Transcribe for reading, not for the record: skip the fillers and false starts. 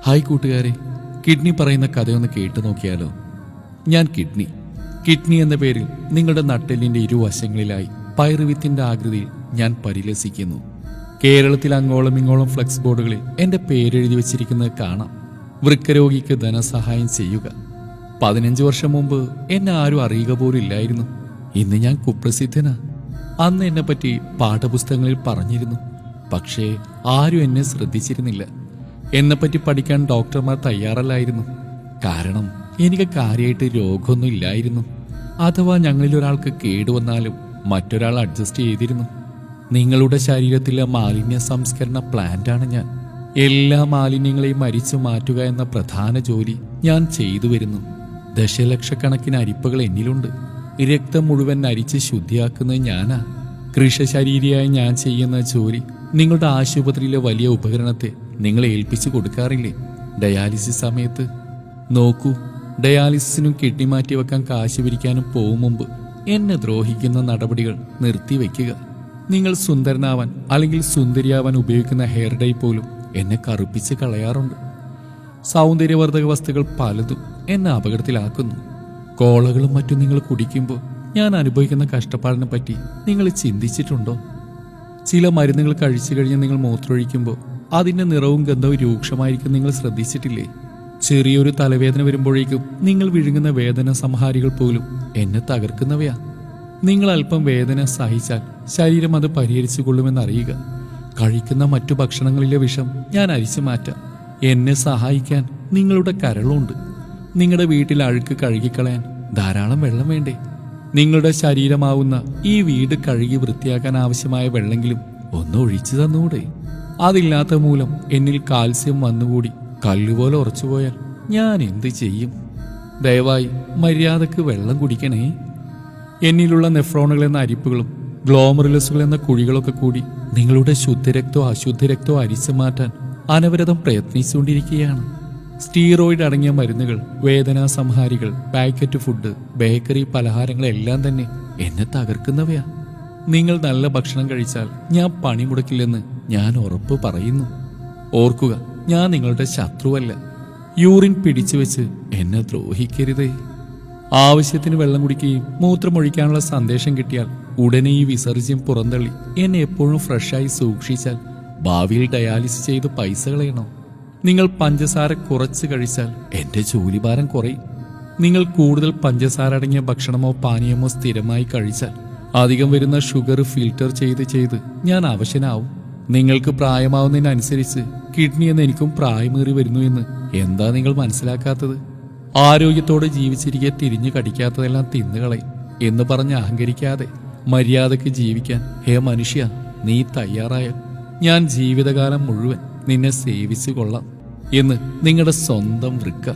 Hi കൂട്ടുകാരെ, kidney പറയുന്ന കഥയൊന്ന് കേട്ടു നോക്കിയാലോ. ഞാൻ കിഡ്നി എന്ന പേരിൽ നിങ്ങളുടെ നട്ടെല്ലിന്റെ ഇരുവശങ്ങളിലായി പയറുവിത്തിന്റെ ആകൃതിയിൽ ഞാൻ പരിലസിക്കുന്നു. കേരളത്തിൽ അങ്ങോളം ഇങ്ങോളം ഫ്ലെക്സ് ബോർഡുകളിൽ എന്റെ പേരെഴുതി വെച്ചിരിക്കുന്നത് കാണാം. വൃക്കരോഗിക്ക് ധനസഹായം ചെയ്യുക. 15 വർഷം മുമ്പ് എന്നെ ആരും അറിയുക പോലും ഇല്ലായിരുന്നു. ഇന്ന് ഞാൻ കുപ്രസിദ്ധനാ. അന്ന് എന്നെ പറ്റി പാഠപുസ്തകങ്ങളിൽ പറഞ്ഞിരുന്നു, പക്ഷേ ആരും എന്നെ ശ്രദ്ധിച്ചിരുന്നില്ല. എന്നെപ്പറ്റി പഠിക്കാൻ ഡോക്ടർമാർ തയ്യാറല്ലായിരുന്നു. കാരണം എനിക്ക് കാര്യമായിട്ട് രോഗമൊന്നും ഇല്ലായിരുന്നു. അഥവാ ഞങ്ങളിൽ ഒരാൾക്ക് കേടുവന്നാലും മറ്റൊരാൾ അഡ്ജസ്റ്റ് ചെയ്തിരുന്നു. നിങ്ങളുടെ ശരീരത്തിലെ മാലിന്യ സംസ്കരണ പ്ലാന്റാണ് ഞാൻ. എല്ലാ മാലിന്യങ്ങളെയും അരിച്ചു മാറ്റുക എന്ന പ്രധാന ജോലി ഞാൻ ചെയ്തു വരുന്നു. ദശലക്ഷക്കണക്കിന് അരിപ്പകൾ എന്നിലുണ്ട്. രക്തം മുഴുവൻ അരിച്ച് ശുദ്ധിയാക്കുന്നത് ഞാനാ. കൃഷശരീരിയായി ഞാൻ ചെയ്യുന്ന ജോലി നിങ്ങളുടെ ആശുപത്രിയിലെ വലിയ ഉപകരണത്തെ നിങ്ങളെ ഏൽപ്പിച്ചു കൊടുക്കാറില്ലേ ഡയാലിസിസ് സമയത്ത്? നോക്കൂ, ഡയാലിസിസിനും കിഡ്നി മാറ്റിവെക്കാൻ കാശ് പിരിക്കാനും പോകും മുമ്പ് എന്നെ ദ്രോഹിക്കുന്ന നടപടികൾ നിർത്തിവെക്കുക. നിങ്ങൾ സുന്ദരനാവാൻ അല്ലെങ്കിൽ സുന്ദരിയാവാൻ ഉപയോഗിക്കുന്ന ഹെയർ ഡൈ പോലും എന്നെ കറുപ്പിച്ച് കളയാറുണ്ട്. സൗന്ദര്യവർദ്ധക വസ്തുക്കൾ പലതും എന്നെ അപകടത്തിലാക്കുന്നു. കോളകളും മറ്റും നിങ്ങൾ കുടിക്കുമ്പോൾ ഞാൻ അനുഭവിക്കുന്ന കഷ്ടപ്പാടിനെ പറ്റി നിങ്ങൾ ചിന്തിച്ചിട്ടുണ്ടോ? ചില മരുന്നുകൾ കഴിച്ചു കഴിഞ്ഞ് നിങ്ങൾ മൂത്രമൊഴിക്കുമ്പോൾ അതിൻ്റെ നിറവും ഗന്ധവും രൂക്ഷമായിരിക്കും. നിങ്ങൾ ശ്രദ്ധിച്ചിട്ടില്ലേ? ചെറിയൊരു തലവേദന വരുമ്പോഴേക്കും നിങ്ങൾ വിഴുങ്ങുന്ന വേദന സംഹാരികൾ പോലും എന്നെ തകർക്കുന്നവയാ. നിങ്ങൾ അല്പം വേദന സഹിച്ചാൽ ശരീരം അത് പരിഹരിച്ചു കൊള്ളുമെന്നറിയുക. കഴിക്കുന്ന മറ്റു ഭക്ഷണങ്ങളിലെ വിഷം ഞാൻ അരിച്ചു മാറ്റാം. എന്നെ സഹായിക്കാൻ നിങ്ങളുടെ കരളുണ്ട്. നിങ്ങളുടെ വീട്ടിൽ അഴുക്ക് കഴുകിക്കളയാൻ ധാരാളം വെള്ളം വേണ്ടേ? നിങ്ങളുടെ ശരീരമാവുന്ന ഈ വീട് കഴുകി വൃത്തിയാക്കാൻ ആവശ്യമായ വെള്ളമെങ്കിലും ഒന്ന് ഒഴിച്ചു തന്നുകൂടെ? അതില്ലാത്ത മൂലം എന്നിൽ കാൽസ്യം വന്നുകൂടി കല്ലുപോലെ ഉറച്ചുപോയാൽ ഞാൻ എന്ത് ചെയ്യും? ദയവായി മര്യാദക്ക് വെള്ളം കുടിക്കണേ. എന്നിലുള്ള നെഫ്രോണുകൾ എന്ന അരിപ്പുകളും ഗ്ലോമറുലസുകൾ എന്ന കുഴികളൊക്കെ കൂടി നിങ്ങളുടെ ശുദ്ധരക്തോ അശുദ്ധരക്തോ അരിച്ചു മാറ്റാൻ അനവരതം പ്രയത്നിച്ചുകൊണ്ടിരിക്കുകയാണ്. സ്റ്റീറോയിഡ് അടങ്ങിയ മരുന്നുകൾ, വേദനാ സംഹാരികൾ, പാക്കറ്റ് ഫുഡ്, ബേക്കറി പലഹാരങ്ങളെല്ലാം തന്നെ എന്നെ തകർക്കുന്നവയാ. നിങ്ങൾ നല്ല ഭക്ഷണം കഴിച്ചാൽ ഞാൻ പണി മുടക്കില്ലെന്ന് ഞാൻ ഉറപ്പ് പറയുന്നു. ഓർക്കുക, ഞാൻ നിങ്ങളുടെ ശത്രുവല്ല. യൂറിൻ പിടിച്ചു വെച്ച് എന്നെ ദ്രോഹിക്കരുതേ. ആവശ്യത്തിന് വെള്ളം കുടിക്കുകയും മൂത്രമൊഴിക്കാനുള്ള സന്ദേശം കിട്ടിയാൽ ഉടനെ ഈ വിസർജ്യം പുറന്തള്ളി എന്നെ എപ്പോഴും ഫ്രഷായി സൂക്ഷിച്ചാൽ ഭാവിയിൽ ഡയാലിസിസ് ചെയ്ത് പൈസ കളയണോ? നിങ്ങൾ പഞ്ചസാര കുറച്ച് കഴിച്ചാൽ എന്റെ ജോലിഭാരം കുറയും. നിങ്ങൾ കൂടുതൽ പഞ്ചസാര അടങ്ങിയ ഭക്ഷണമോ പാനീയമോ സ്ഥിരമായി കഴിച്ചാൽ അധികം വരുന്ന ഷുഗർ ഫിൽട്ടർ ചെയ്ത് ഞാൻ അവശനാവും. നിങ്ങൾക്ക് പ്രായമാവുന്നതിനനുസരിച്ച് കിഡ്നി എന്ന് എനിക്കും പ്രായമേറി വരുന്നു എന്ന് എന്താ നിങ്ങൾ മനസ്സിലാക്കാത്തത്? ആരോഗ്യത്തോടെ ജീവിച്ചിരിക്കെ തിരിഞ്ഞു കടിക്കാത്തതെല്ലാം തിന്നുകളയും എന്ന് പറഞ്ഞ് അഹങ്കരിക്കാതെ മര്യാദയ്ക്ക് ജീവിക്കാൻ ഹേ മനുഷ്യ, നീ തയ്യാറായാൽ ഞാൻ ജീവിതകാലം മുഴുവൻ നിന്നെ സേവിച്ചു കൊള്ളാം എന്ന് നിങ്ങളുടെ സ്വന്തം വൃക്ക.